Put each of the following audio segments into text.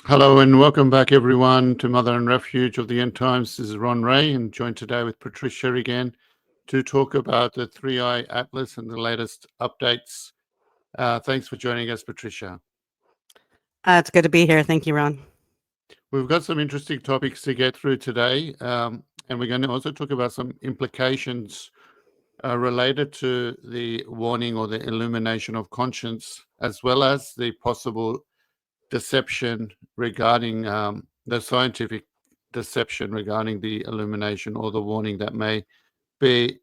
Hello and welcome back, everyone, to Mother and Refuge of the End Times. This is Ron Ray, and joined today with Patricia again to talk about the Three Eye Atlas and the latest updates. Thanks for joining us, Patricia. It's good to be here. Thank you, Ron. We've got some interesting topics to get through today, and we're going to also talk about some implications related to the warning or the illumination of conscience, as well as the possible deception regarding the scientific deception regarding the illumination or the warning that may be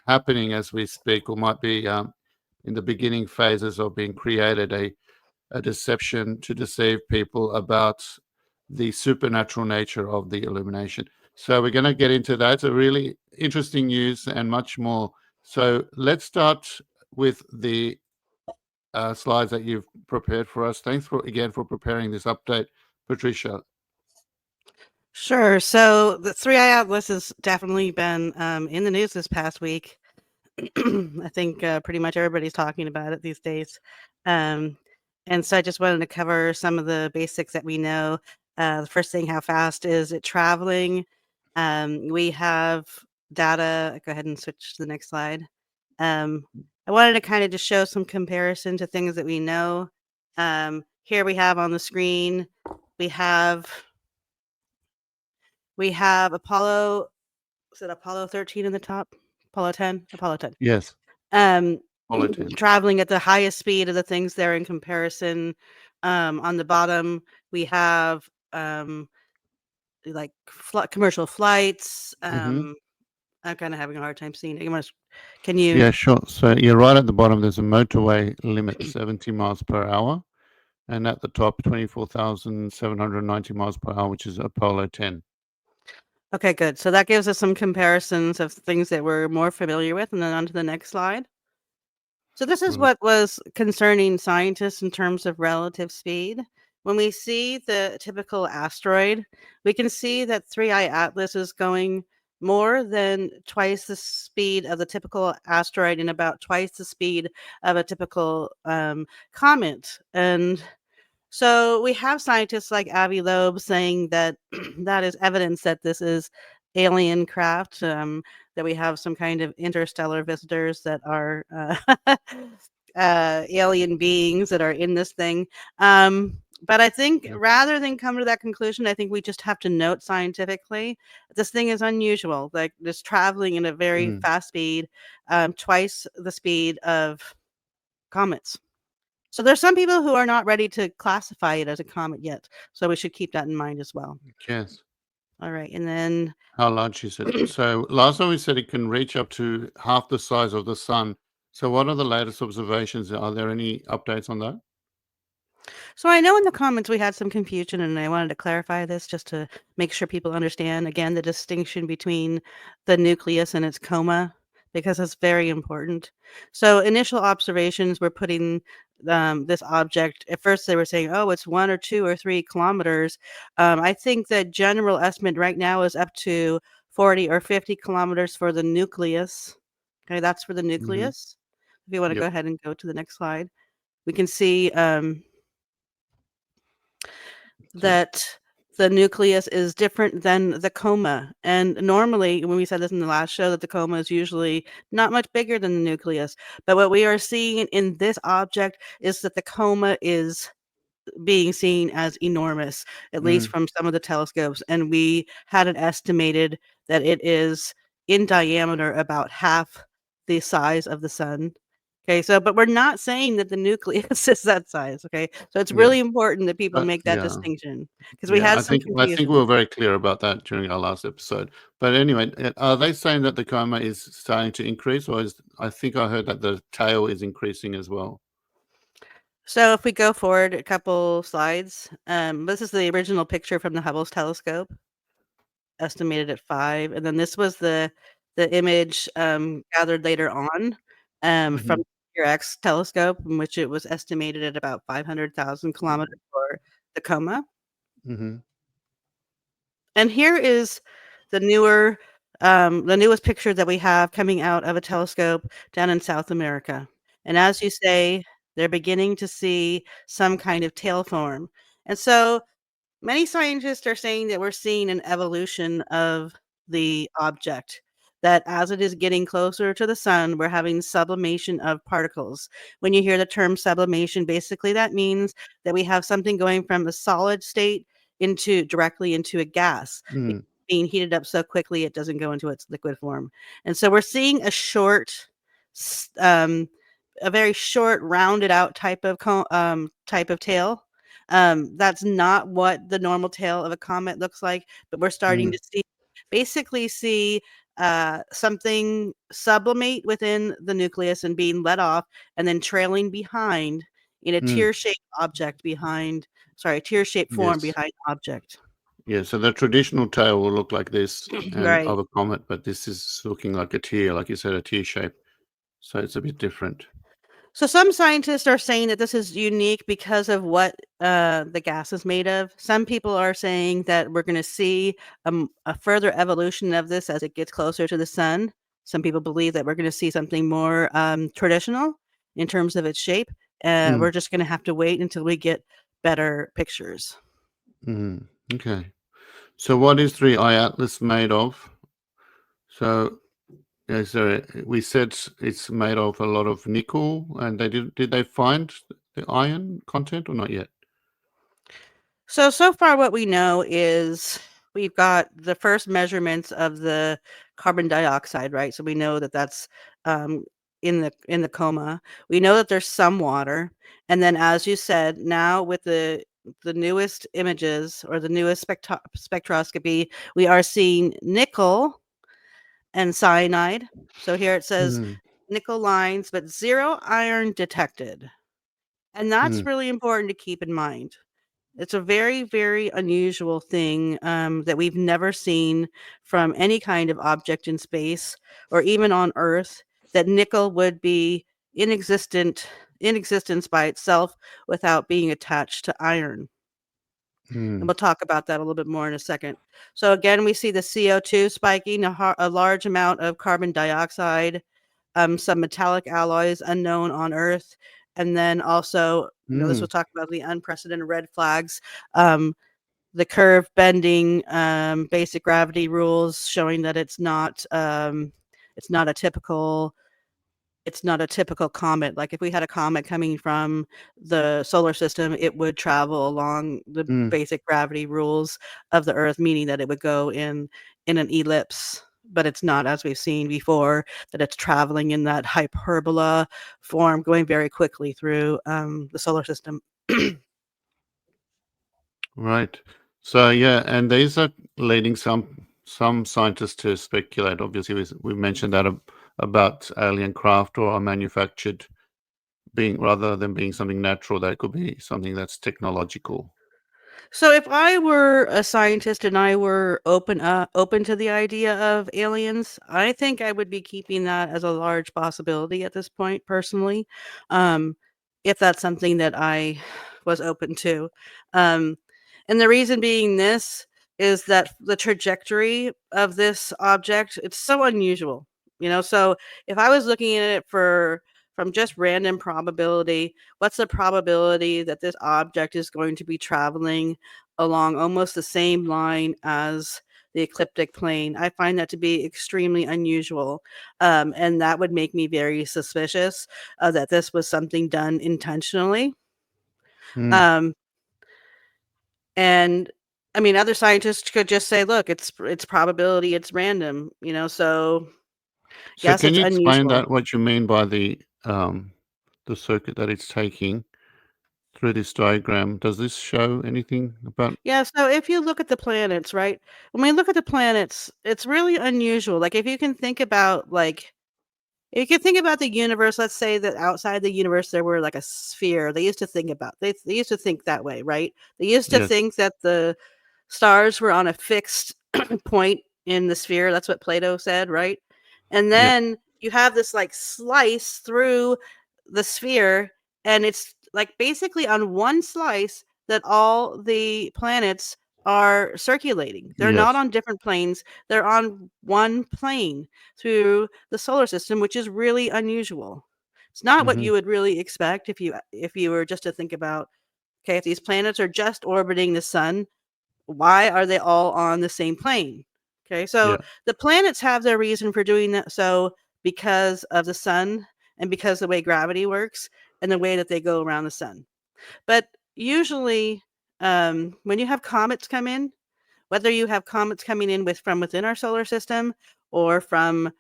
happening as we speak, or might be in the beginning phases of being created, a deception to deceive people about the supernatural nature of the illumination. So we're going to get into that. It's a really interesting news and much more. So let's start with the slides that you've prepared for us. Thanks again for preparing this update, Patricia. Sure. So the Three Eye Atlas has definitely been in the news this past week. I think pretty much everybody's talking about it these days. And so I just wanted to cover some of the basics that we know. The first thing, how fast is it traveling? We have data. Go ahead and switch to the next slide. I wanted to kind of just show some comparison to things that we know. Here we have on the screen, we have Apollo, is it Apollo 13 in the top? Apollo 10? Apollo 10. Yes. Um, Apollo 10. traveling at the highest speed of the things there in comparison. On the bottom, we have like commercial flights. I'm kind of having a hard time seeing it. Can you? Yeah, sure. So you're right at the bottom. There's a motorway limit, 70 miles per hour. And at the top, 24,790 miles per hour, which is Apollo 10. Okay, good. So that gives us some comparisons of things that we're more familiar with. And then on to the next slide. So this is what was concerning scientists in terms of relative speed. When we see the typical asteroid, we can see that Three Eye Atlas is going more than twice the speed of the typical asteroid and about twice the speed of a typical comet. And so we have scientists like Avi Loeb saying that that is evidence that this is alien craft, that we have some kind of interstellar visitors that are alien beings that are in this thing. But I think rather than come to that conclusion, I think we just have to note scientifically this thing is unusual. Like it's traveling in a very fast speed, twice the speed of comets. So there's some people who are not ready to classify it as a comet yet. So we should keep that in mind as well. Yes. All right. And then how large is it? So last time we said it can reach up to half the size of the sun. So what are the latest observations? Are there any updates on that? So I know in the comments we had some confusion, and I wanted to clarify this just to make sure people understand, again, the distinction between the nucleus and its coma, because it's very important. So initial observations were putting this object, at first they were saying, oh, it's 1 or 2 or 3 kilometers. I think the general estimate right now is up to 40 or 50 kilometers for the nucleus. Okay, that's for the nucleus. If you want to go ahead and go to the next slide, we can see that the nucleus is different than the coma. And normally, when we said this in the last show, that the coma is usually not much bigger than the nucleus. But what we are seeing in this object is that the coma is being seen as enormous, at least from some of the telescopes. And we had it estimated that it is in diameter about half the size of the sun. Okay, so but we're not saying that the nucleus is that size. Okay, so it's really important that people make that distinction because we had some confusion. I think we were very clear about that during our last episode. But anyway, are they saying that the coma is starting to increase, or I think I heard that the tail is increasing as well? So if we go forward a couple slides, this is the original picture from the Hubble's telescope, estimated at 5, and then this was the image gathered later on from the X telescope, in which it was estimated at about 500,000 kilometers for the coma. And here is the newest picture that we have coming out of a telescope down in South America. And as you say, they're beginning to see some kind of tail form. And so Many scientists are saying that we're seeing an evolution of the object, that as it is getting closer to the sun, we're having sublimation of particles. When you hear the term sublimation, basically that means that we have something going from a solid state directly into a gas, Mm, being heated up so quickly it doesn't go into its liquid form. And so we're seeing s- um, a very short, rounded out type of tail. That's not what the normal tail of a comet looks like, but we're starting mm, to see something sublimate within the nucleus and being let off, and then trailing behind in a mm. tear-shaped form Yes. behind the object. Yeah, so the traditional tail will look like this and Right. of a comet, but this is looking like a tear, like you said, a tear shape. So it's a bit different. So some scientists are saying that this is unique because of what the gas is made of. Some people are saying that we're going to see a further evolution of this as it gets closer to the sun. Some people believe that we're going to see something more traditional in terms of its shape. Mm, We're just going to have to wait until we get better pictures. mm. Okay. So what is Three Eye Atlas made of? So we said it's made of a lot of nickel, and did they find the iron content or not yet? So far what we know is we've got the first measurements of the carbon dioxide, right? So we know that that's um, in the coma. We know that there's some water, and then as you said, now with the newest images or the newest spectroscopy, we are seeing nickel and cyanide. So here it says Mm, nickel lines, but zero iron detected. And that's mm, really important to keep in mind. It's a very, very unusual thing that we've never seen from any kind of object in space or even on Earth. That nickel would be in existence by itself without being attached to iron. And mm, we'll talk about that a little bit more in a second. So again, we see the CO2 spiking, a large amount of carbon dioxide, some metallic alloys unknown on Earth, and then also, this mm, will talk about the unprecedented red flags, the curve bending, basic gravity rules showing that it's not a typical comet. Like if we had a comet coming from the solar system, it would travel along the mm. basic gravity rules of the Earth, meaning that it would go in an ellipse. But it's not, as we've seen before, that it's traveling in that hyperbola form, going very quickly through the solar system. Right. So yeah, and these are leading some scientists to speculate. Obviously, we mentioned that about alien craft or manufactured being rather than being something natural, that could be something that's technological. So if I were a scientist and I were open to the idea of aliens, I think I would be keeping that as a large possibility at this point, personally, um, if that's something that I was open to. Um, and the reason being this is that the trajectory of this object, it's so unusual. So if I was looking at it from just random probability, what's the probability that this object is going to be traveling along almost the same line as the ecliptic plane? I find that to be extremely unusual, and that would make me very suspicious that this was something done intentionally. Mm. Um, and I mean, other scientists could just say, "Look, it's probability, it's random," So So yes, can it's you explain unusual. that, what you mean by the circuit that it's taking through this diagram? Does this show anything about? Yeah, so if you look at the planets, right? When we look at the planets, it's really unusual. Like if you can think about the universe, let's say that outside the universe there were like a sphere. They used to think that way, right? They used to Yes. think that the stars were on a fixed point in the sphere. That's what Plato said, right? And Yep. then you have this like slice through the sphere, and it's like basically on one slice that all the planets are circulating. They're not Yes. on different planes, they're on one plane through the solar system, which is really unusual. It's not what Hmm. you would really expect if you were just to think about, okay, if these planets are just orbiting the sun, Why are they all on the same plane? Okay, so Yeah. the planets have their reason for doing that. So because of the sun and because the way gravity works and the way that they go around the sun. But usually, when you have comets come in, whether you have comets coming in from within our solar system or from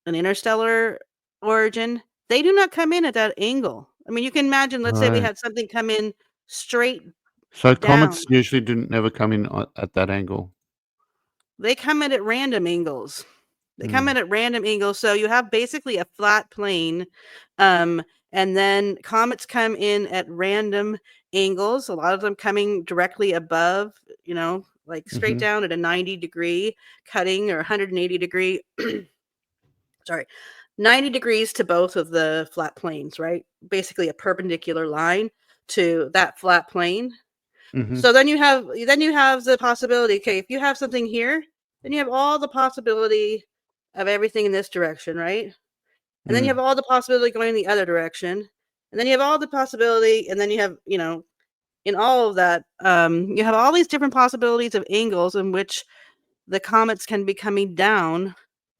an interstellar origin, they do not come in at that angle. I mean, you can imagine, let's say we Right. had something come in straight So down. comets usually didn't never come in at that angle. They come in at random angles. They come in Mm. at random angles. So you have basically a flat plane. And then comets come in at random angles, a lot of them coming directly above, like straight Hmm. down at a 90-degree cutting or 180-degree, sorry, 90 degrees to both of the flat planes, right? Basically a perpendicular line to that flat plane. Hmm. So then you have the possibility, okay, if you have something here, then you have all the possibility of everything in this direction, right? And then you have Mm. all the possibility going in the other direction. And then you have all the possibility, and then you have, in all of that, you have all these different possibilities of angles in which the comets can be coming down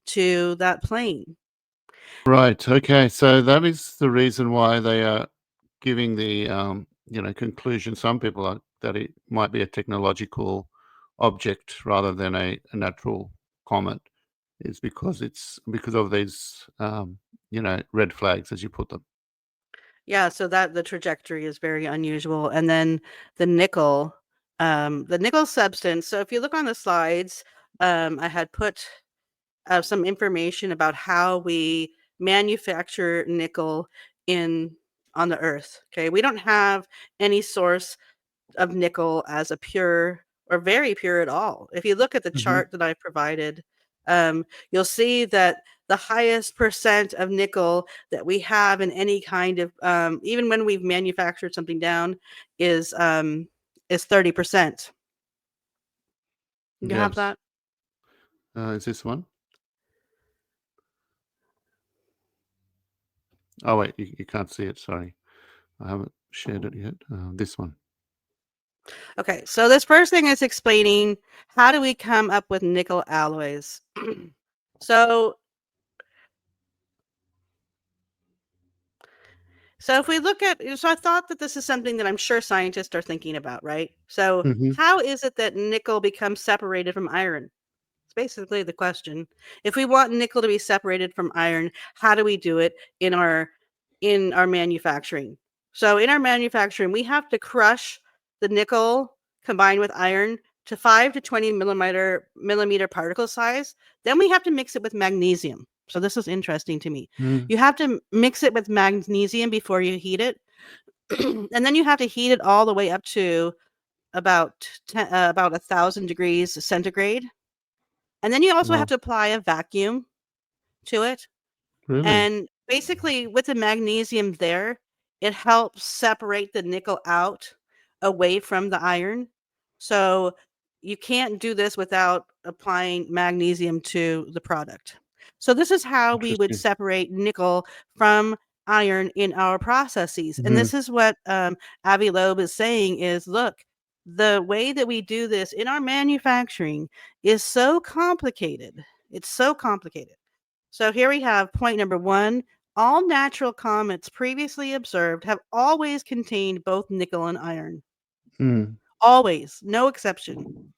to that plane. Right. Okay. So that is the reason why they are giving the conclusion. Some people are that it might be a technological object rather than a natural comet, is because it's because of these red flags, as you put them. Yeah, so that the trajectory is very unusual. And then the nickel substance. So if you look on the slides, I had put some information about how we manufacture nickel in on the earth. Okay, we don't have any source of nickel as a pure or very pure at all. If you look at the Hmm. chart that I provided, you'll see that the highest percent of nickel that we have in any kind of, even when we've manufactured something down, is 30%. You have Yes. that? Is this one? Oh wait, you can't see it. Sorry, I haven't shared it yet. This one. Okay, so this first thing is explaining how do we come up with nickel alloys. so So if we look at, so I thought that this is something that I'm sure scientists are thinking about, right? So Hmm. how is it that nickel becomes separated from iron? It's basically the question. If we want nickel to be separated from iron, how do we do it in our manufacturing? So in our manufacturing, we have to crush the nickel combined with iron to 5 to 20 millimeter particle size. Then we have to mix it with magnesium. So this is interesting to me. Mm. You have to mix it with magnesium before you heat it. And then you have to heat it all the way up to about 1,000 degrees centigrade. And then you also have Wow. to apply a vacuum to it. Really? And basically, with the magnesium there, it helps separate the nickel out away from the iron. So you can't do this without applying magnesium to the product. So this is how we would Interesting. separate nickel from iron in our processes. And Hmm. this is what Avi Loeb is saying is, look, the way that we do this in our manufacturing is so complicated. It's so complicated. So here we have point number 1. All natural comets previously observed have always contained both nickel and iron. Mm. Always, no exception.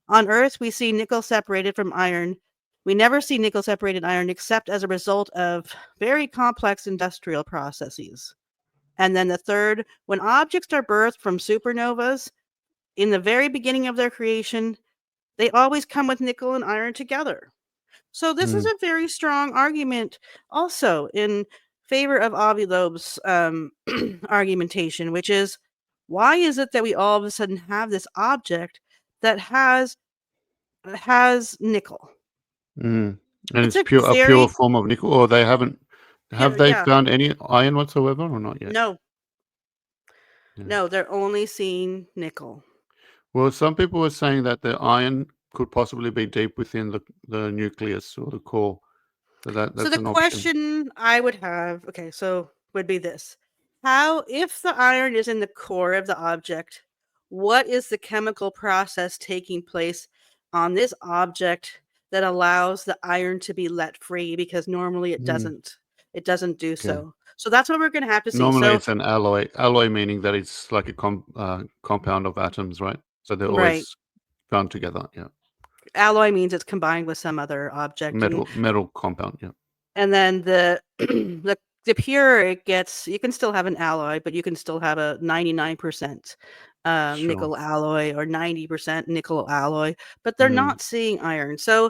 On Earth, we see nickel separated from iron. We never see nickel separated iron except as a result of very complex industrial processes. And then the third, when objects are birthed from supernovas, in the very beginning of their creation, they always come with nickel and iron together. So this is Mm. a very strong argument also in favor of Avi Loeb's argumentation, which is why is it that we all of a sudden have this object that has nickel? Mm. And It's it's a a pure very form of nickel, or they haven't. pure, Have they yeah. found any iron whatsoever, or not yet? No, Yeah. no, they're only seeing nickel. Well, some people were saying that the iron could possibly be deep within the nucleus or the core. So So that's the an option. question I would have, would be this. How, if the iron is in the core of the object, what is the chemical process taking place on this object that allows the iron to be let free, because normally it doesn't do Okay. so. So that's what we're going to have to see. Normally So it's an alloy meaning that it's like a compound of atoms, right? So they're right, always found together. Yeah. alloy means it's combined with some other object, Metal compound. Yeah. and then the the pure, it gets, you can still have an alloy, but you can still have a 99% Sure. nickel alloy or 90% nickel alloy, but they're not seeing iron. So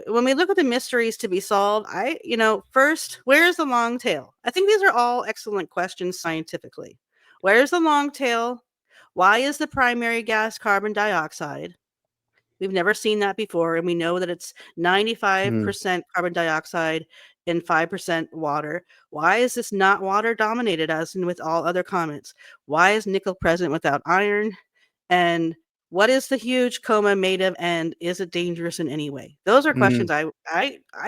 when we look at the mysteries to be solved, first, where's the long tail? I think these are all excellent questions scientifically. Where's the long tail? Why is the primary gas carbon dioxide? We've never seen that before, and we know that it's 95% carbon dioxide and 5% water. Why is this not water dominated as in with all other comets? Why is nickel present without iron? And what is the huge coma made of, and is it dangerous in any way? Those are questions I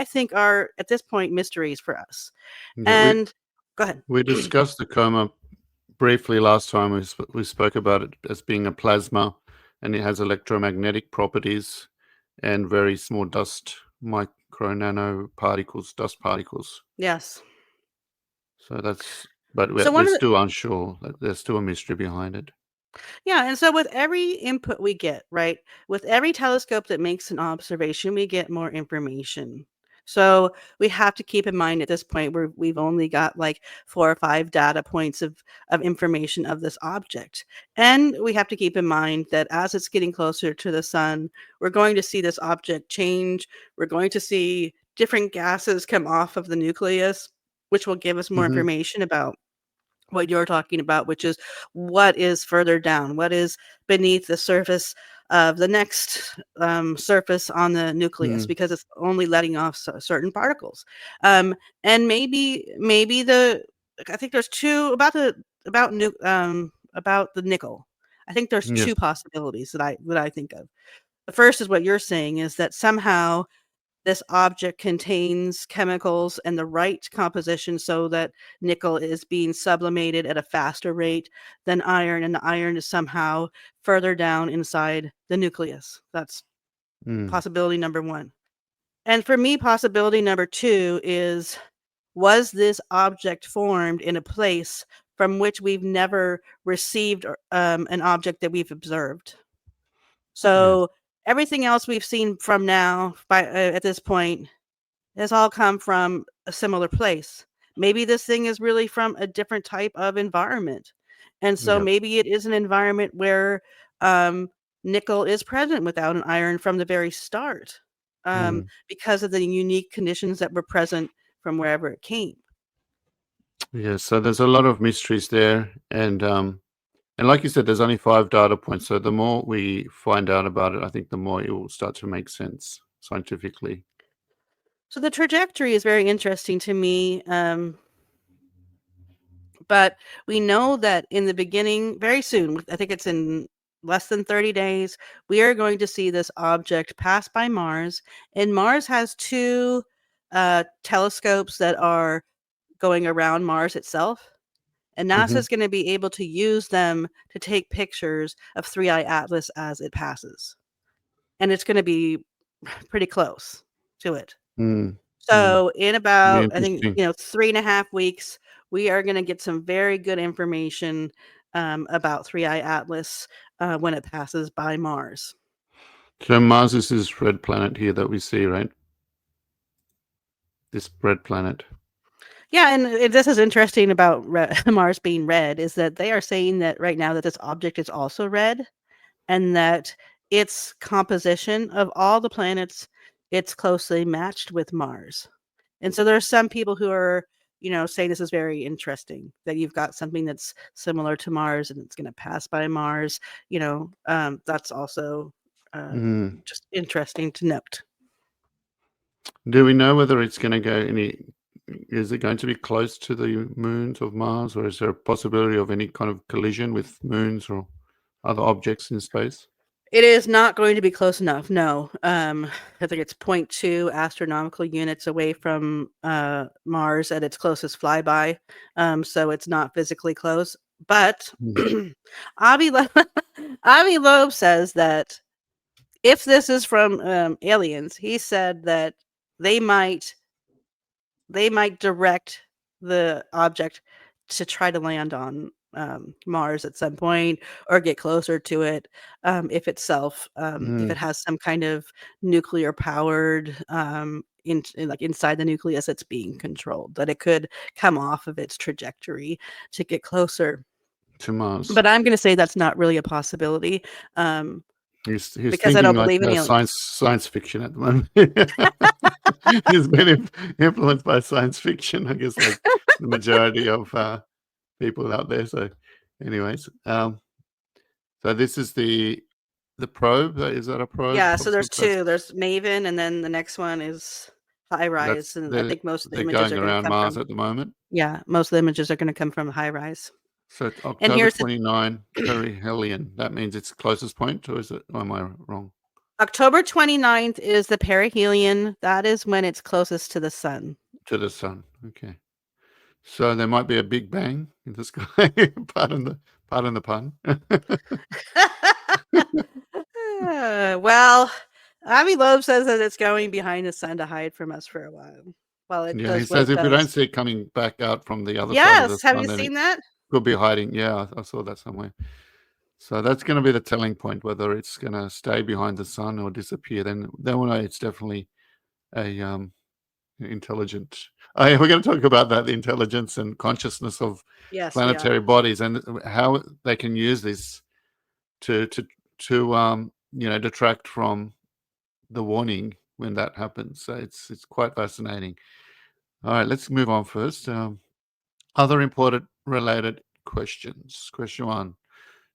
think are, at this point, mysteries for us. Yeah. And go ahead. We discussed the coma briefly last time. We spoke about it as being a plasma, and it has electromagnetic properties and very small dust, micro nano particles, dust particles. Yes. So that's, but So we're still unsure. There's still a mystery behind it. Yeah, and so with every input we get, right, with every telescope that makes an observation, we get more information. So we have to keep in mind at this point we've only got like 4 or 5 data points of information of this object. And we have to keep in mind that as it's getting closer to the sun, we're going to see this object change. We're going to see different gases come off of the nucleus, which will give us more information about what you're talking about, which is what is further down, what is beneath the surface of the next surface on the nucleus, because it's only letting off certain particles. And maybe I think there's two about the nickel. I think there's Yes. two possibilities that I think of. The first is what you're saying, is that somehow this object contains chemicals and the right composition so that nickel is being sublimated at a faster rate than iron, and the iron is somehow further down inside the nucleus. That's possibility number one. And for me, possibility number two is, was this object formed in a place from which we've never received an object that we've observed? So everything else we've seen from now at this point has all come from a similar place. Maybe this thing is really from a different type of environment. And so maybe it is an environment where nickel is present without an iron from the very start, because of the unique conditions that were present from wherever it came. Yeah, so there's a lot of mysteries there, and like you said, there's only 5 data points. So the more we find out about it, I think the more it will start to make sense scientifically. So the trajectory is very interesting to me. But we know that in the beginning, very soon, I think it's in less than 30 days, we are going to see this object pass by Mars. And Mars has 2 telescopes that are going around Mars itself. And NASA is going to be able to use them to take pictures of 3I Atlas as it passes. And it's going to be pretty close to it. So in about, I think, 3.5 weeks, we are going to get some very good information about 3I Atlas when it passes by Mars. So Mars is this red planet here that we see, right? This red planet. Yeah, and this is interesting about Mars being red, is that they are saying that right now that this object is also red, and that its composition of all the planets, it's closely matched with Mars. And so there are some people who are, saying this is very interesting, that you've got something that's similar to Mars and it's going to pass by Mars. That's also just interesting to note. Do we know whether it's going to go is it going to be close to the moons of Mars, or is there a possibility of any kind of collision with moons or other objects in space? It is not going to be close enough, no. I think it's 0.2 astronomical units away from Mars at its closest flyby, so it's not physically close. But Mm. Avi Avi Loeb says that if this is from aliens, he said that they might direct the object to try to land on Mars at some point or get closer to it if itself if it Mm. has some kind of nuclear powered like inside the nucleus it's being controlled, that it could come off of its trajectory to get closer. To Mars. But I'm going to say that's not really a possibility He's because I thinking don't like believe in aliens. science fiction at the moment. He's been influenced by science fiction, I guess, like the majority of people out there. So, anyways, so this is the probe. Is that a probe Yeah, of so some there's sort? two. There's Maven, and then the next one is High Rise, That's and I think most of the they're images going are going to around come Mars from at the moment. yeah, most of the images are going to come from High Rise. So it's And October here's the 29 perihelion. That means it's closest point, or is it? Or am I wrong? October 29th is the perihelion. That is when it's closest to the sun. To the sun. Okay. So there might be a big bang in the sky. Pardon the pun. Well, Avi Loeb says that it's going behind the sun to hide from us for a while. While it Yeah, he does what says it if we don't does. see it coming back out from the other side of the Yes, have sun, you then it seen that? could be hiding. Yeah, I saw that somewhere. So that's going to be the telling point, whether it's going to stay behind the sun or disappear. Then we'll know it's definitely a intelligent. Oh, yeah, we're going to talk about that, the intelligence and consciousness of Yes, we are. planetary bodies and how they can use this to detract from the warning when that happens. So it's quite fascinating. All right, let's move on first. Other important related questions. Question 1.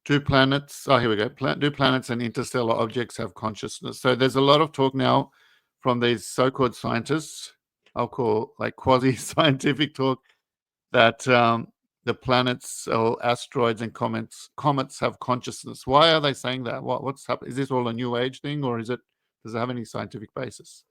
Do planets here we go. Do planets and interstellar objects have consciousness? So there's a lot of talk now from these so-called scientists, I'll call like quasi-scientific talk, that the planets or asteroids and comets have consciousness. Why are they saying that? What's happening? Is this all a new age thing, or does it have any scientific basis?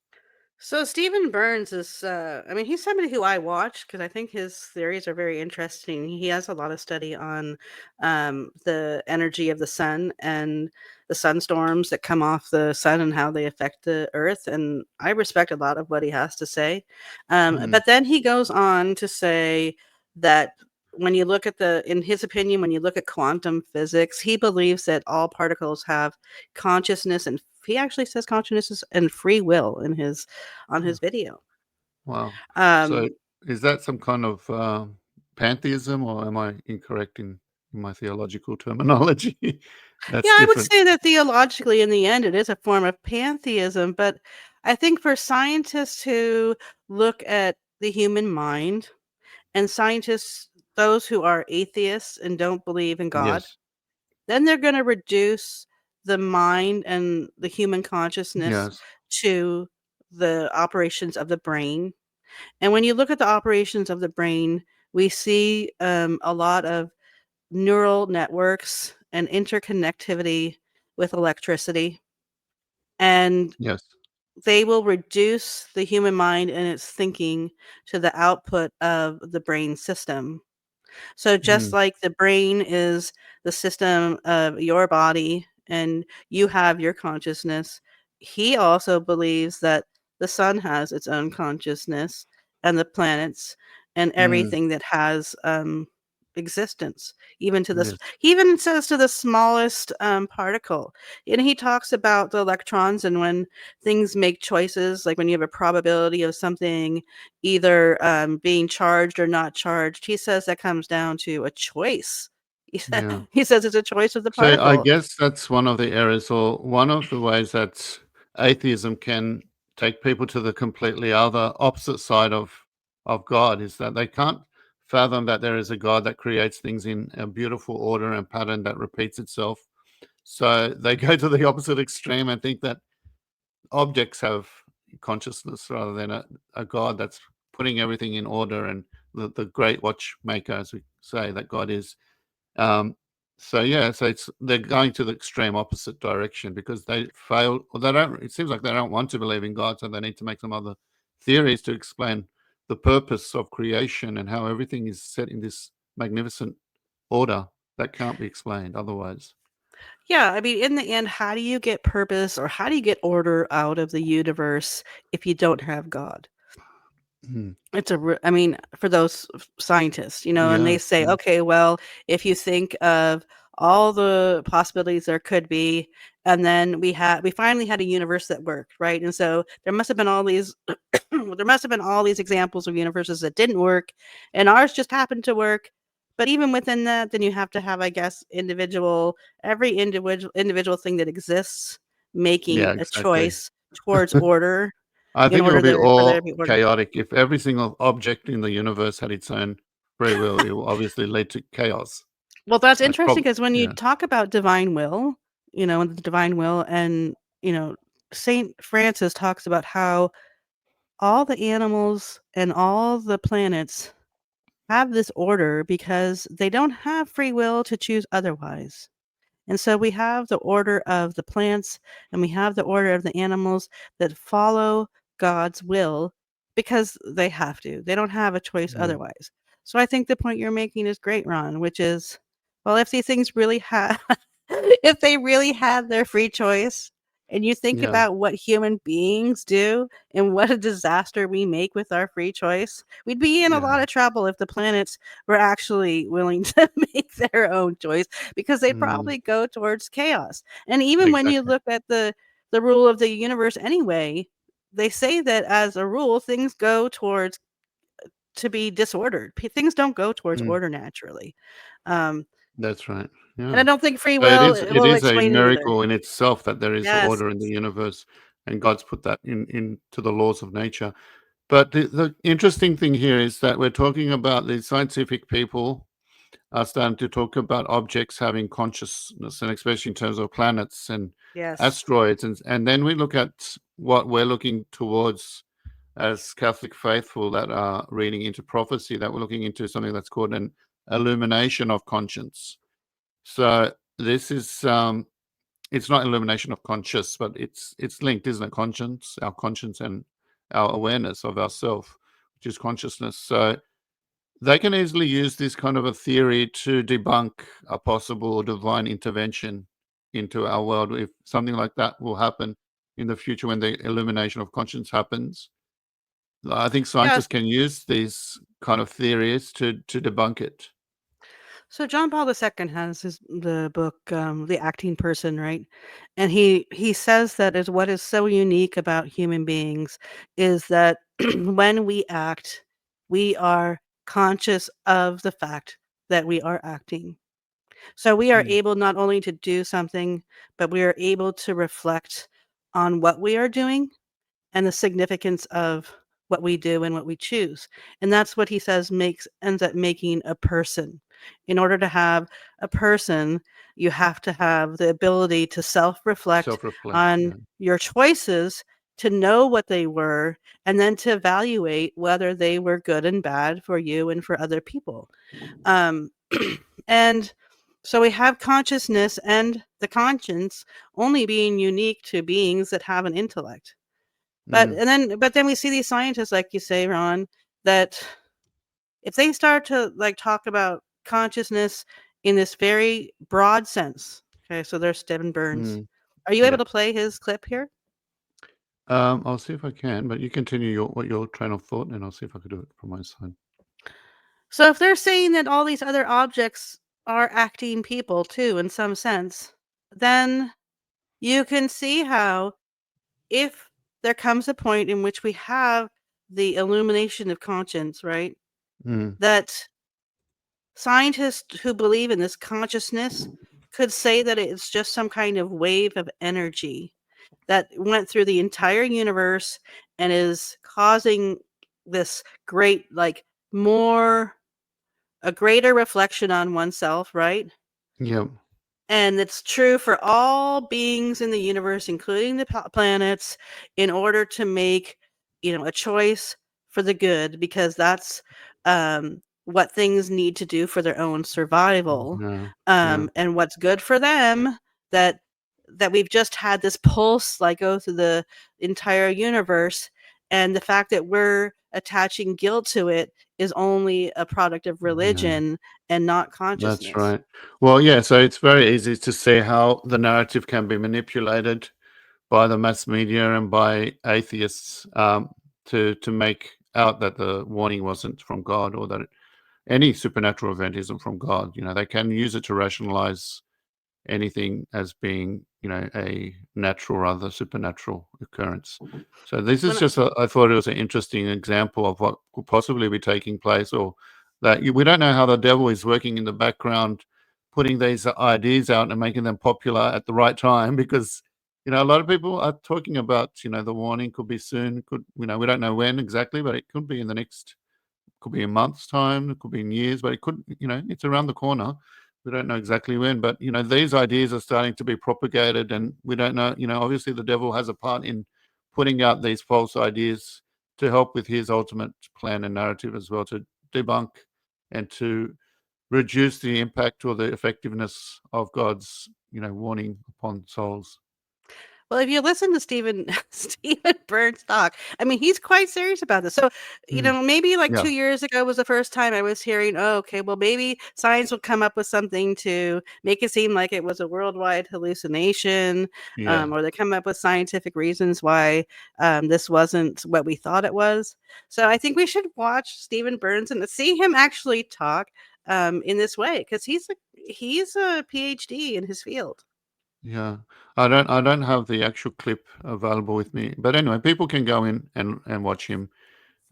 So Stephen Burns is, I mean, he's somebody who I watch because I think his theories are very interesting. He has a lot of study on the energy of the sun and the sunstorms that come off the sun and how they affect the earth. And I respect a lot of what he has to say. Mm, But then he goes on to say that when you look at in his opinion, when you look at quantum physics, he believes that all particles have consciousness, and he actually says consciousness and free will in his on oh, his video. wow. So Um, is that some kind of pantheism, or am I incorrect in my theological terminology? yeah, That's I would different. say that theologically, in the end, it is a form of pantheism. But I think for scientists who look at the human mind and scientists, those who are atheists and don't believe in God, Yes. then they're going to reduce the mind and the human consciousness Yes. to the operations of the brain. And when you look at the operations of the brain, we see a lot of neural networks and interconnectivity with electricity. And Yes. they will reduce the human mind and its thinking to the output of the brain system. So just Mm, like the brain is the system of your body and you have your consciousness, he also believes that the sun has its own consciousness and the planets and mm, everything that has existence, even to this. yes. He even says to the smallest particle. And he talks about the electrons and when things make choices, like when you have a probability of something either being charged or not charged. He says that comes down to a choice. Yeah. He says it's a choice of the So I particle. guess that's one of the areas, or one of the ways that atheism can take people to the completely other opposite side of God, is that they can't fathom that there is a God that creates things in a beautiful order and pattern that repeats itself. So they go to the opposite extreme and think that objects have consciousness rather than a God that's putting everything in order, and the great watchmaker, as we say, that God is. Um, so yeah, so they're going to the extreme opposite direction because they fail, or they don't. It seems like they don't want to believe in God, so they need to make some other theories to explain the purpose of creation and how everything is set in this magnificent order that can't be explained otherwise. Yeah, I mean, in the end, how do you get purpose or how do you get order out of the universe if you don't have God? Mm. I mean, for those scientists, and they Yeah, say, yeah, okay, well, if you think of all the possibilities there could be, and then we finally had a universe that worked, right? And so there must have been all these, there must have been all these examples of universes that didn't work, and ours just happened to work. But even within that, then you have to have, I guess, every individual thing that exists making yeah, a exactly. choice towards order I in think it order will be for there to all be order. chaotic. If every single object in the universe had its own free will, it will obviously lead to chaos. Well, that's Like, interesting because when you yeah. talk about divine will, and the divine will, and Saint Francis talks about how all the animals and all the planets have this order because they don't have free will to choose otherwise. And so we have the order of the plants and we have the order of the animals that follow God's will because they have to. They don't have a choice Mm, otherwise. So I think the point you're making is great, Ron, which is, well, if these things really had, if they really had their free choice, and you think yeah. about what human beings do and what a disaster we make with our free choice, we'd be in a Yeah. lot of trouble if the planets were actually willing to make their own choice because they'd Mm, probably go towards chaos. And even when you exactly. look at the rule of the universe anyway, they say that as a rule, things go towards to be disordered. Things don't go towards Mm, order naturally. Um, that's right. and Yeah. I don't think free So it will is it will is a explain it either. miracle in itself that there is Yes. order in the universe, and God's put that into the laws of nature. But the interesting thing here is that we're talking about the scientific people are starting to talk about objects having consciousness, and especially in terms of planets and Yes. asteroids, and then we look at what we're looking towards as Catholic faithful that are reading into prophecy, that we're looking into something that's called an illumination of conscience. So this is it's not illumination of conscious, but it's linked, isn't it? Conscience and our awareness of ourself, which is consciousness. So they can easily use this kind of a theory to debunk a possible divine intervention into our world. If something like that will happen in the future when the illumination of conscience happens, I think Yes. scientists can use these kind of theories to debunk it. So John Paul II has the book, The Acting Person, right? And he says that is what is so unique about human beings is that when we act, we are conscious of the fact that we are acting. So we are Mm, able not only to do something, but we are able to reflect on what we are doing and the significance of what we do and what we choose. And that's what he says ends up making a person. In order to have a person, you have to have the ability to self-reflect self-reflect. on Yeah. your choices, to know what they were, and then to evaluate whether they were good and bad for you and for other people. Um, and so we have consciousness and the conscience only being unique to beings that have an intellect. Mm, But then we see these scientists, like you say, Ron, that if they start to like talk about consciousness in this very broad sense, okay, so there's Stephen Burns. mm, Are you able yeah. to play his clip here? I'll see if I can, but you continue your train of thought, and I'll see if I can do it from my side. So if they're saying that all these other objects are acting people too, in some sense, then you can see how if there comes a point in which we have the illumination of conscience, right? Mm, That scientists who believe in this consciousness could say that it's just some kind of wave of energy that went through the entire universe and is causing this great, like, more a greater reflection on oneself, right? yeah. And it's true for all beings in the universe, including the planets, in order to make, a choice for the good, because that's what things need to do for their own survival, Yeah. Yeah. and what's good for them. That we've just had this pulse like go through the entire universe, and the fact that we're attaching guilt to it is only a product of Yeah, religion and not that's consciousness. right. Well, yeah, so it's very easy to see how the narrative can be manipulated by the mass media and by atheists, to make out that the warning wasn't from God, or that any supernatural event isn't from God. They can use it to rationalize anything as being, a natural rather than supernatural occurrence. So this is When just, I thought it was an interesting example of what could possibly be taking place, or that we don't know how the devil is working in the background, putting these ideas out and making them popular at the right time, because a lot of people are talking about, the warning could be soon, we don't know when exactly, but it could be in the next, could be a month's time, it could be in years, but it could, it's around the corner. We don't know exactly when, but these ideas are starting to be propagated, and we don't know. Obviously, the devil has a part in putting out these false ideas to help with his ultimate plan and narrative as well, to debunk and to reduce the impact or the effectiveness of God's, warning upon souls. Well, if you listen to Stephen Stephen Burns talk, I mean, he's quite serious about this. So, Mm, maybe like yeah, 2 years ago was the first time I was hearing, "Oh, okay, well, maybe science will come up with something to make it seem like it was a worldwide hallucination, yeah, or they come up with scientific reasons why this wasn't what we thought it was." So, I think we should watch Stephen Burns and see him actually talk in this way, because he's a PhD in his field. yeah. I don't have the actual clip available with me, but anyway, people can go in and watch him.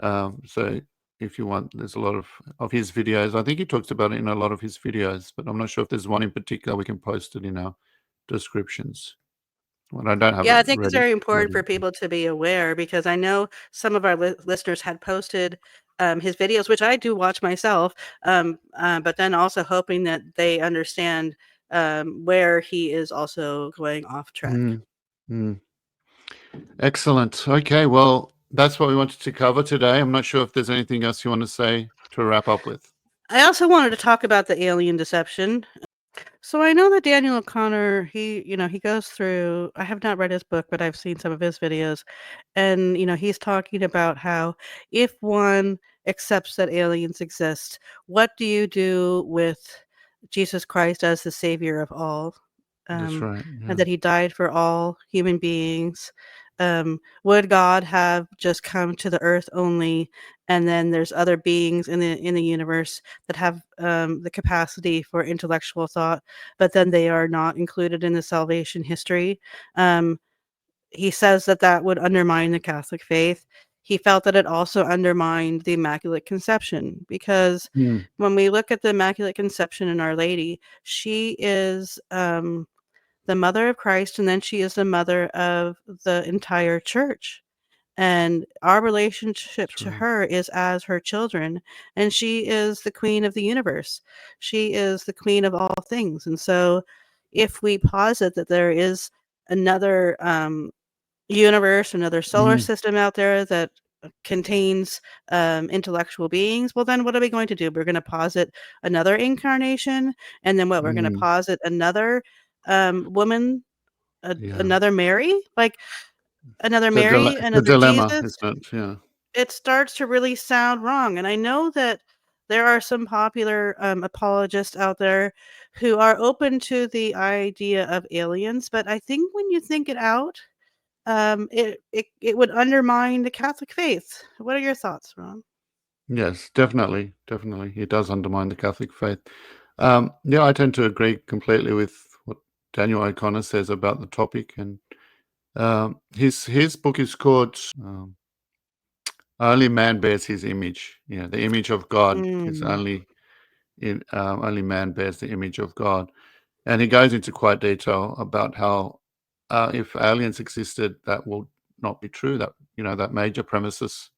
So if you want, there's a lot of his videos. I think he talks about it in a lot of his videos, but I'm not sure if there's one in particular. We can post it in our descriptions. Well, I don't have Yeah, it I think it's ready. very important for people to be aware, because I know some of our listeners had posted his videos, which I do watch myself, but then also hoping that they understand where he is also going off track. Mm, mm. Excellent. Okay, well, that's what we wanted to cover today. I'm not sure if there's anything else you want to say to wrap up with. I also wanted to talk about the alien deception. So I know that Daniel O'Connor, he goes through, I have not read his book, but I've seen some of his videos. And, he's talking about how if one accepts that aliens exist, what do you do with Jesus Christ as the savior of all? That's Um, right. and Yeah. that he died for all human beings. Would God have just come to the earth only, and then there's other beings in the universe that have the capacity for intellectual thought, but then they are not included in the salvation history? Um, he says that that would undermine the Catholic faith. He felt that it also undermined the Immaculate Conception, because Mm, when we look at the Immaculate Conception in Our Lady, she is the mother of Christ, and then she is the mother of the entire church. And our relationship that's to right. her is as her children, and she is the queen of the universe. She is the queen of all things. And so, if we posit that there is another universe, another solar Mm, system out there that contains intellectual beings, well, then what are we going to do? We're going to posit another incarnation, and then what? We're going to mm, posit another woman, yeah. another Mary, like another Mary, It's a another dilemma, Jesus. isn't it? Yeah. It starts to really sound wrong. And I know that there are some popular apologists out there who are open to the idea of aliens, but I think when you think it out, it would undermine the Catholic faith. What are your thoughts, Ron? Yes, definitely. Definitely. It does undermine the Catholic faith. Yeah, I tend to agree completely with what Daniel O'Connor says about the topic. And his book is called, Only Man Bears His Image. The image of God is Mm, only man bears the image of God. And he goes into quite detail about how, if aliens existed, that will not be true. That, that major premises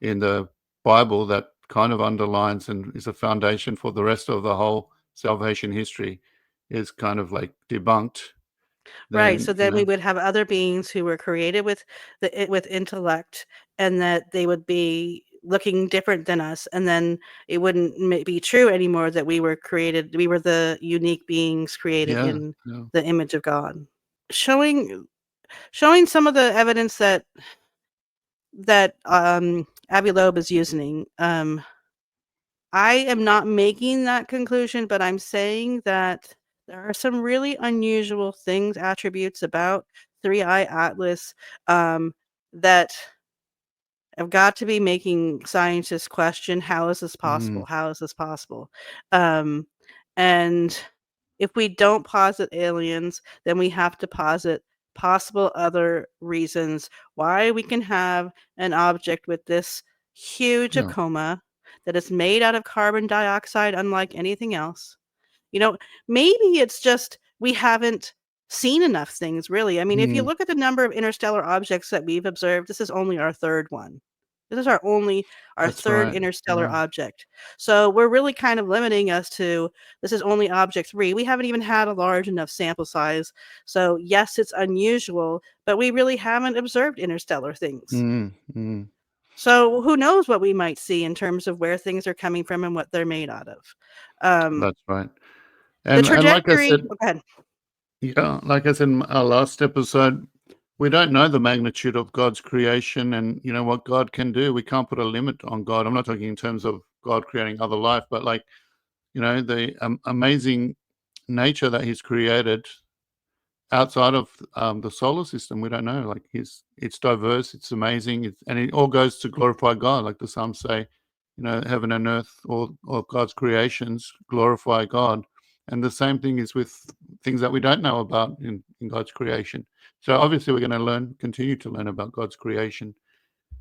in the Bible that kind of underlines and is a foundation for the rest of the whole salvation history is kind of like debunked. right. Then, So then we would have other beings who were created with intellect, and that they would be looking different than us, and then it wouldn't be true anymore that we were the unique beings created yeah, in yeah, the image of God. Showing some of the evidence that Avi Loeb is using. I am not making that conclusion, but I'm saying that there are some really unusual things, attributes about Three-Eye Atlas that have got to be making scientists question, how is this possible? Mm, How is this possible? Um, and if we don't posit aliens, then we have to posit possible other reasons why we can have an object with this huge a yeah. coma that is made out of carbon dioxide, unlike anything else. You know, maybe it's just we haven't seen enough things, really. I mean, if you Mm, look at the number of interstellar objects that we've observed, this is only our third one. This is our that's third right. interstellar Yeah. object. So we're really kind of limiting us to this is only object 3. We haven't even had a large enough sample size. So yes, it's unusual, but we really haven't observed interstellar things. Mm, mm, So who knows what we might see in terms of where things are coming from and what they're made out of. Um, that's right. the And like I trajectory. said, Go ahead. yeah, like I said in our last episode, we don't know the magnitude of God's creation and what God can do. We can't put a limit on God. I'm not talking in terms of God creating other life, but like the amazing nature that He's created outside of the solar system. We don't know. Like it's diverse, it's amazing, and it all goes to glorify God. Like the Psalms say, heaven and earth, all God's creations glorify God. And the same thing is with things that we don't know about in God's creation. So obviously, we're going to continue to learn about God's creation,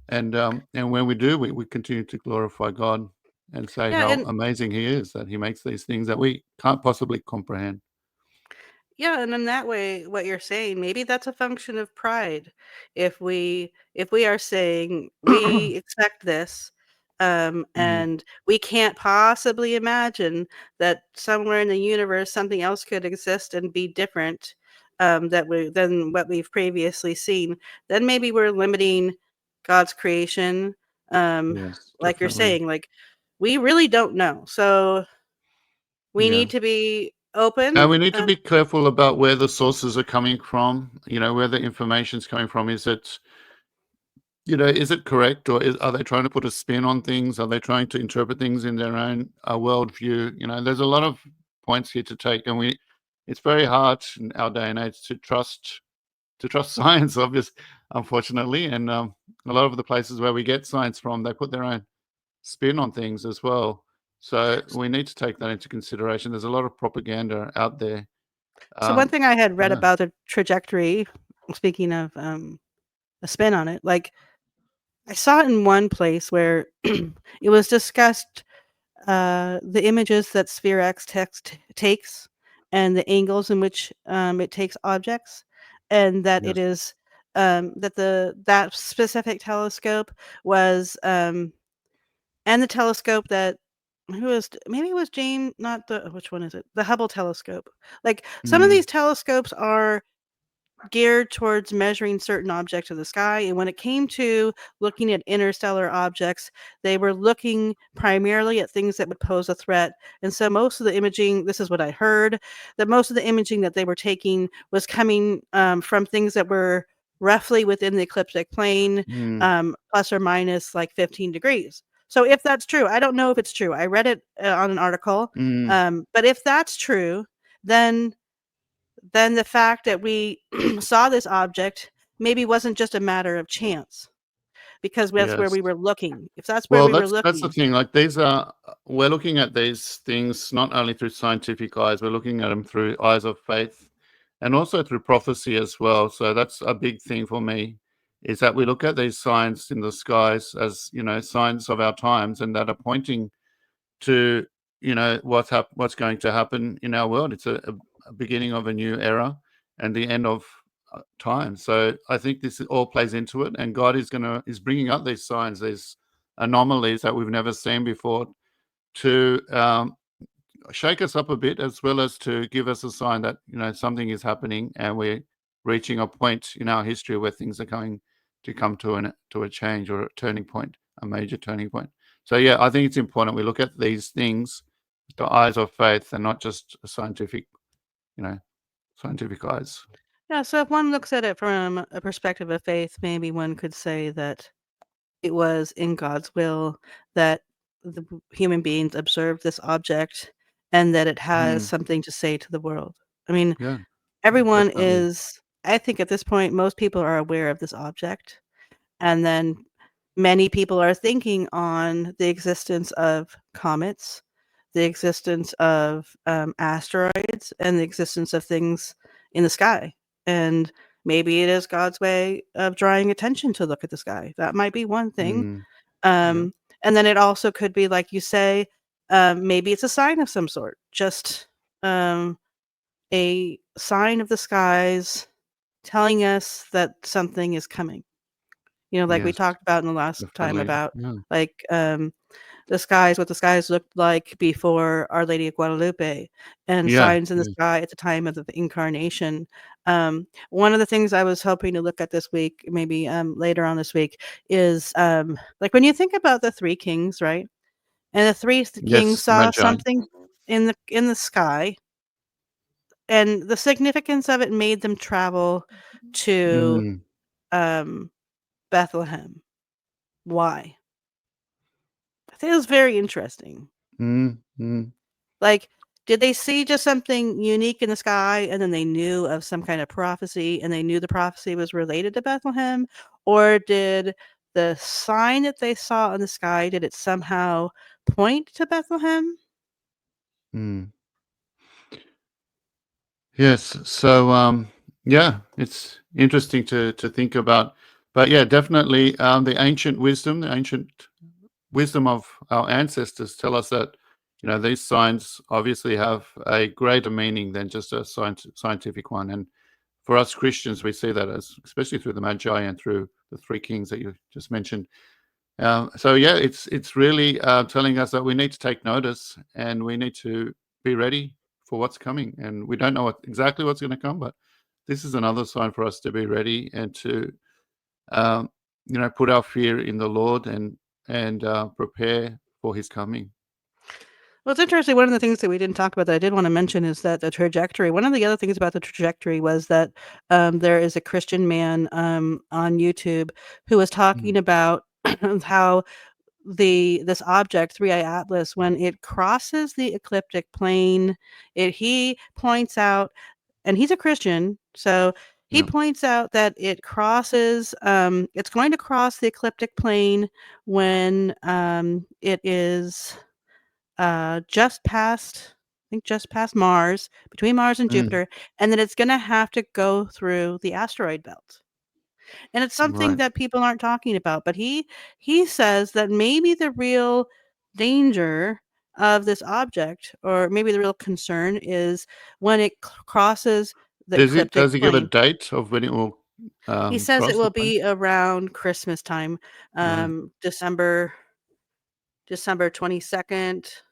and when we do, we continue to glorify God and say Yeah, how and amazing He is that He makes these things that we can't possibly comprehend. yeah, and in that way, what you're saying, maybe that's a function of pride. If we are saying we expect this, Mm, and we can't possibly imagine that somewhere in the universe something else could exist and be different, than what we've previously seen, then maybe we're limiting God's creation. yes, Like you're definitely. saying, like we really don't know, so we Yeah. need to be open. And we need to be careful about where the sources are coming from, where the information's coming from. Is it correct, or are they trying to put a spin on things? Are they trying to interpret things in their own worldview? There's a lot of points here to take, and it's very hard in our day and age to trust science, unfortunately. And a lot of the places where we get science from, they put their own spin on things as well. So we need to take that into consideration. There's a lot of propaganda out there. So one Um, thing I had read yeah. about the trajectory, speaking of a spin on it, like I saw it in one place where it was discussed, the images that Sphere X text takes and the angles in which it takes objects, and that it Yes. is that specific telescope was and the telescope that who was maybe it was James, not the which one is it? The Hubble telescope. Like some of Mm, these telescopes are geared towards measuring certain objects of the sky. And when it came to looking at interstellar objects, they were looking primarily at things that would pose a threat. And so most of the imaging, this is what I heard, that most of the imaging that they were taking was coming from things that were roughly within the ecliptic plane, mm, plus or minus like 15 degrees. So if that's true, I don't know if it's true. I read it on an article. mm, But if that's true, then the fact that we saw this object maybe wasn't just a matter of chance because that's where yes. we were looking. If that's where Well, we were that's the looking. thing. Like we're looking at these things not only through scientific eyes, we're looking at them through eyes of faith, and also through prophecy as well. So that's a big thing for me, is that we look at these signs in the skies as signs of our times, and that are pointing to what's going to happen in our world. It's a beginning of a new era and the end of time. So I think this all plays into it, and God is bringing up these signs, these anomalies that we've never seen before, to shake us up a bit, as well as to give us a sign that something is happening, and we're reaching a point in our history where things are going to come to a change or a turning point, a major turning point. So yeah, I think it's important we look at these things with the eyes of faith and not just you know, scientific eyes. Yeah, so if one looks at it from a perspective of faith, maybe one could say that it was in God's will that the human beings observe this object and that it has something to say to the world. I mean, Yeah, everyone definitely. is, I think at this point, most people are aware of this object. And then many people are thinking on the existence of comets, the existence of asteroids, and the existence of things in the sky. And maybe it is God's way of drawing attention to look at the sky. That might be one thing. Mm, yeah, And then it also could be, like you say, maybe it's a sign of some sort, just a sign of the skies telling us that something is coming. Like we yes, talked about in the last time definitely. about, Yeah, like, what the skies looked like before Our Lady of Guadalupe, and yeah, signs in the yeah. sky at the time of the incarnation. One of the things I was hoping to look at this week, maybe later on this week, is like when you think about the three kings, right? And the three kings Yes, the saw Magi. something in the sky, and the significance of it made them travel to Mm, um, Bethlehem. Why? I think it was very interesting. mm, mm, Like, did they see just something unique in the sky and then they knew of some kind of prophecy and they knew the prophecy was related to Bethlehem? Or did the sign that they saw in the sky, did it somehow point to Bethlehem? mm. Yes. So, yeah, it's interesting to think about. But yeah, definitely, the ancient wisdom of our ancestors tell us that, these signs obviously have a greater meaning than just a scientific one. And for us Christians, we see that as, especially through the Magi and through the three kings that you just mentioned. So yeah, it's really telling us that we need to take notice and we need to be ready for what's coming. And we don't know exactly what's going to come, but this is another sign for us to be ready and to um, put our fear in the Lord and prepare for His coming. Well, it's interesting. One of the things that we didn't talk about that I did want to mention is that the trajectory. One of the other things about the trajectory was that there is a Christian man on YouTube who was Mm, talking about how this object 3i Atlas, when it crosses the ecliptic plane, he points out, and he's a Christian, so he yeah, points out that it's going to cross the ecliptic plane when it is just past Mars, between Mars and mm, Jupiter, and then it's gonna have to go through the asteroid belt. And it's something right. that people aren't talking about, but he says that maybe the real danger of this object, or maybe the real concern, is when it crosses the ecliptic Does he give a plane. date of when it will He says it cross the will plane? be around Christmas time, Right. December 22nd.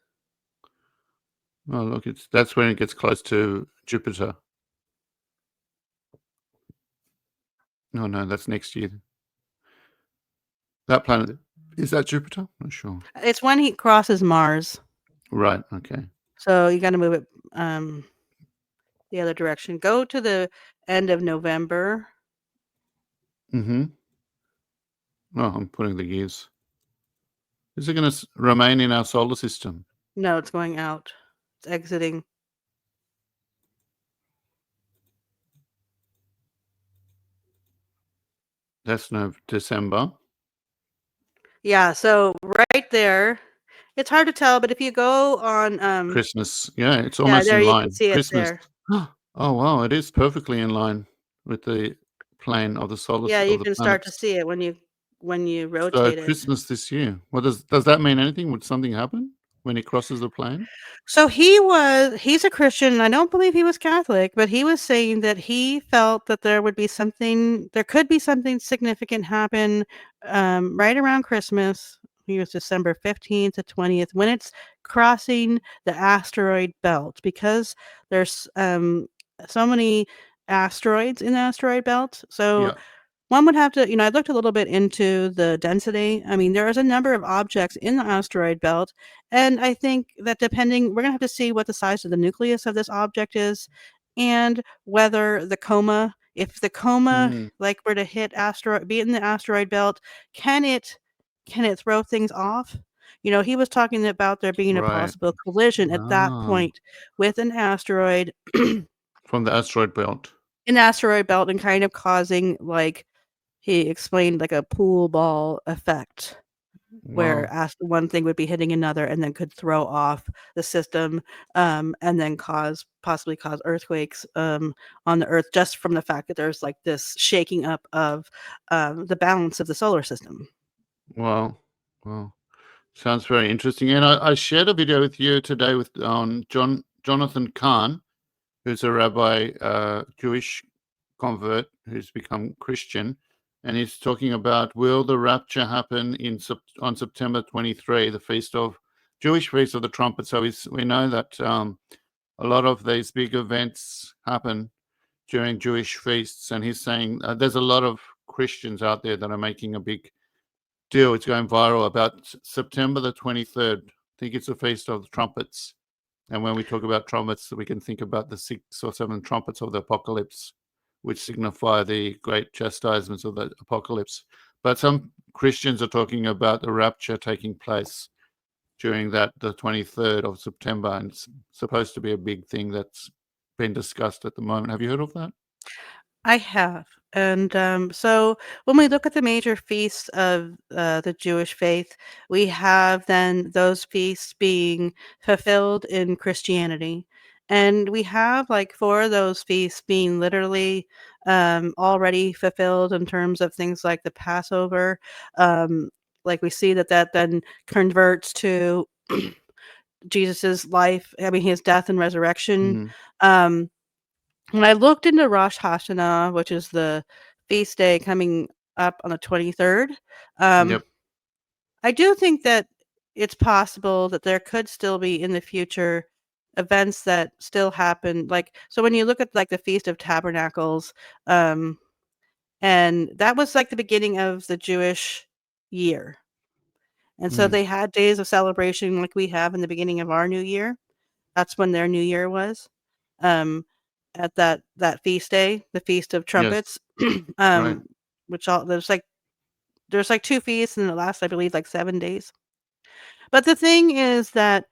Oh, look, that's when it gets close to Jupiter. No, no, that's next year. That planet, is that Jupiter? Not sure. It's when he crosses Mars. Right. Okay. So you gotta move it, um, the other direction. Go to the end of November. Mm-hmm. Oh, I'm putting the gears. Is it going to remain in our solar system? No, it's going out. It's exiting. That's no December. Yeah, so right there, it's hard to tell, but if you go on, Christmas. Yeah, it's yeah, almost there in you can line. see it Christmas. there. Oh wow, it is perfectly in line with the plane of the Yeah, you of the can start to planets. see it when you So rotate it. Christmas this year. What does that mean anything? Would something happen when it crosses the plane? So he's a Christian, and I don't believe he was Catholic, but he was saying that he felt that there could be something significant happen right around Christmas. He was December 15th to 20th when it's crossing the asteroid belt, because there's so many asteroids in the asteroid belt. So Yeah. one would have to, I looked a little bit into the density. I mean, there is a number of objects in the asteroid belt, and I think that we're gonna have to see what the size of the nucleus of this object is, and whether if the coma, Mm, like, were to be in the asteroid belt, can it can it throw things off? You know, he was talking about there being a Right. possible collision at that Ah, point with an asteroid, from the asteroid belt. an asteroid belt, and kind of causing, like, he explained, like a pool ball effect where Wow. one thing would be hitting another and then could throw off the system, and then possibly cause earthquakes, on the Earth, just from the fact that there's, like, this shaking up of, the balance of the solar system. Wow. Wow. Sounds very interesting. And I shared a video with you today with on Jonathan Kahn, who's a rabbi, Jewish convert who's become Christian, and he's talking about will the rapture happen on September 23, the Jewish feast of the trumpet. So we know that a lot of these big events happen during Jewish feasts, and he's saying there's a lot of Christians out there that are making a big deal. It's going viral about September the 23rd. I think it's the feast of the trumpets. And when we talk about trumpets, we can think about the 6 or 7 trumpets of the apocalypse, which signify the great chastisements of the apocalypse. But some Christians are talking about the rapture taking place during the 23rd of September, and it's supposed to be a big thing that's been discussed at the moment. Have you heard of that? I have. And so when we look at the major feasts of the Jewish faith, we have then those feasts being fulfilled in Christianity. And we have like 4 of those feasts being literally already fulfilled in terms of things like the Passover. Like we see that then converts to Jesus's life, I mean, his death and resurrection. Mhm. Um, when I looked into Rosh Hashanah, which is the feast day coming up on the 23rd, um, Yep. I do think that it's possible that there could still be in the future events that still happen. Like, so when you look at like the Feast of Tabernacles, um, and that was like the beginning of the Jewish year. And so Mm. they had days of celebration like we have in the beginning of our new year. That's when their new year was. Um, at that feast day, the Feast of Yes. Trumpets, Right. um, which all there's like 2 feasts, and it lasts, I believe, like 7 days. But the thing is that,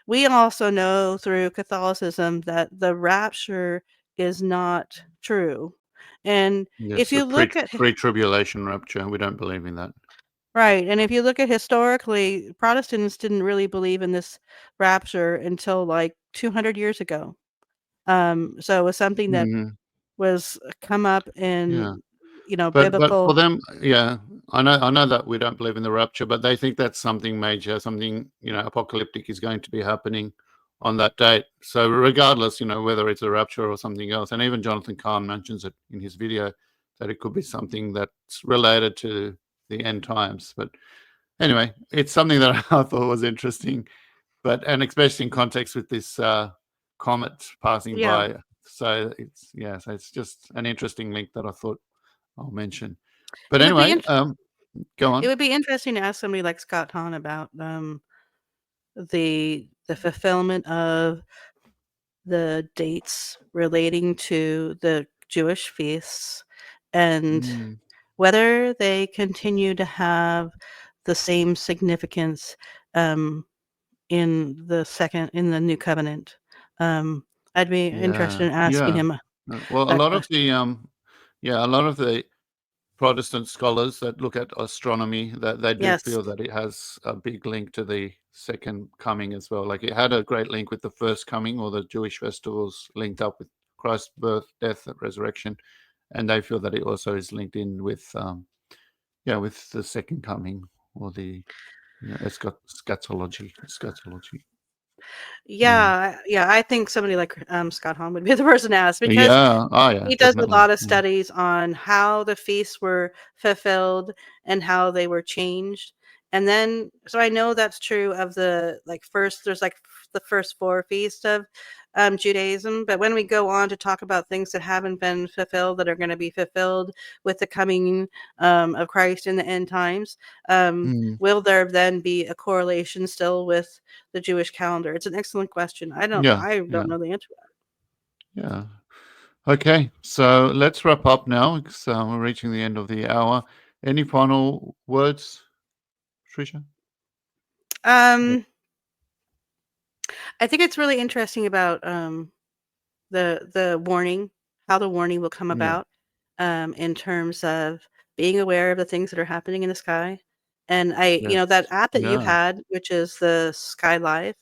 we also know through Catholicism that the rapture is not true. And Yes. if The you look at pre-tribulation rapture. We don't believe in that. right, and if you look at historically, Protestants didn't really believe in this rapture until, like, 200 years ago. So it was something that Mhm. was come up in, Yeah. But for biblical. them, yeah, I know that we don't believe in the rapture, but they think that's something major, something, apocalyptic is going to be happening on that date. So regardless, whether it's a rapture or something else, and even Jonathan Kahn mentions it in his video that it could be something that's related to the end times. But anyway, it's something that I thought was interesting, and especially in context with this comet passing Yeah. by. So so it's just an interesting link that I thought I'll mention. But It would be anyway, int go it on. would be interesting to ask somebody like Scott Hahn about, the fulfillment of the dates relating to the Jewish feasts and Mm, whether they continue to have the same significance, um, in the new covenant. Um, I'd be interested yeah, in asking yeah. him Well, that question. a lot of the Protestant scholars that look at astronomy, that they do Yes. feel that it has a big link to the second coming as well. Like it had a great link with the first coming, or the Jewish festivals linked up with Christ's birth, death, and resurrection, and they feel that it also is linked in with, with the second coming, or the eschatology. Yeah, Yeah, I think somebody like, Scott Hahn would be the person to ask because yeah, oh yeah, he does a definitely. lot of studies on how the feasts were fulfilled and how they were changed. And then so I know that's true of the, like, the first 4 feasts of, Judaism, but when we go on to talk about things that haven't been fulfilled that are gonna be fulfilled with the coming, of Christ in the end times, Mm, will there then be a correlation still with the Jewish calendar? It's an excellent question. yeah, I yeah, don't know the answer to that. yeah. Okay, so let's wrap up now because we're reaching the end of the hour. Any final words? Patricia? I think it's really interesting about the warning, how the warning will come Yeah. about, in terms of being aware of the things that are happening in the sky. And that Yes. app that you Yeah. had, which is the Sky Live,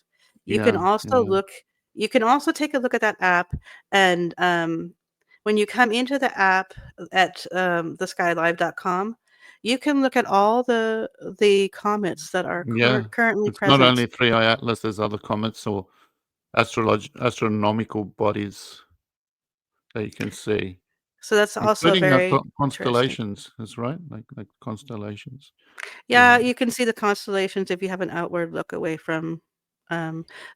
you can Yeah. also Yeah. take a look at that app, and when you come into the app at theskylive.com, you can look at all the comets that are Yeah. currently It's not present. only 3i Atlas, there's other comets or astronomical bodies that you can see, So that's also including very interesting. constellations. That's right, like constellations. Yeah, Yeah. you can see the constellations if you have an outward look away from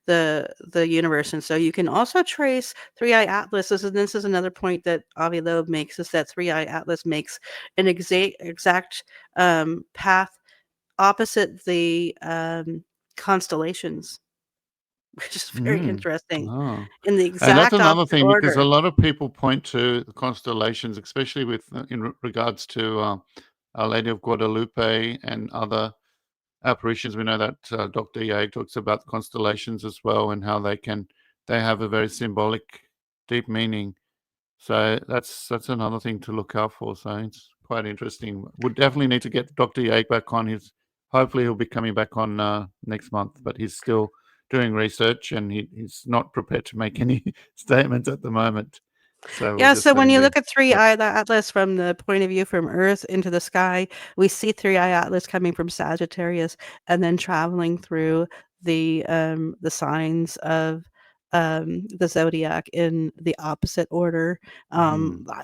the universe, and so you can also trace Three-Eye Atlas. This is another point that Avi Loeb makes, is that Three-Eye Atlas makes an exact path opposite the constellations, which is very interesting, Oh. in the And that's exact another opposite thing, because a order. lot of people point to the constellations, especially with regards to Our Lady of Guadalupe and other apparitions. We know that Dr. Ye talks about constellations as well, and how they have a very symbolic, deep meaning. So that's another thing to look out for. So it's quite interesting. We'll definitely need to get Dr. Ye back on. Hopefully he'll be coming back on next month, but he's still doing research, and he's not prepared to make any statements at the moment. So we'll Yeah, just so let when him you be. look at Yep. Three-Eye Atlas from the point of view from Earth into the sky, we see Three-Eye Atlas coming from Sagittarius and then traveling through the signs of the zodiac in the opposite order.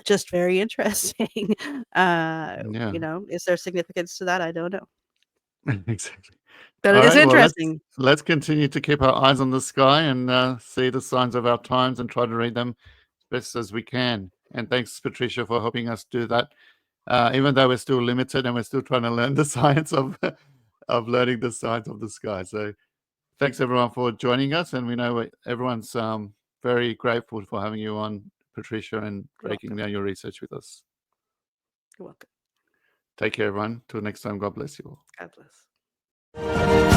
Just very interesting. Yeah. Is there significance to that? I don't know, Exactly. but it All is right. Well, interesting. let's continue to keep our eyes on the sky and see the signs of our times and try to read them as best as we can. And thanks, Patricia, for helping us do that. Even though we're still limited and we're still trying to learn the science of learning the science of the sky. So thanks everyone for joining us, and we know everyone's very grateful for having you on, Patricia, and You're breaking welcome. down your research with us. You're welcome. Take care, everyone. Till next time, God bless you all. God bless.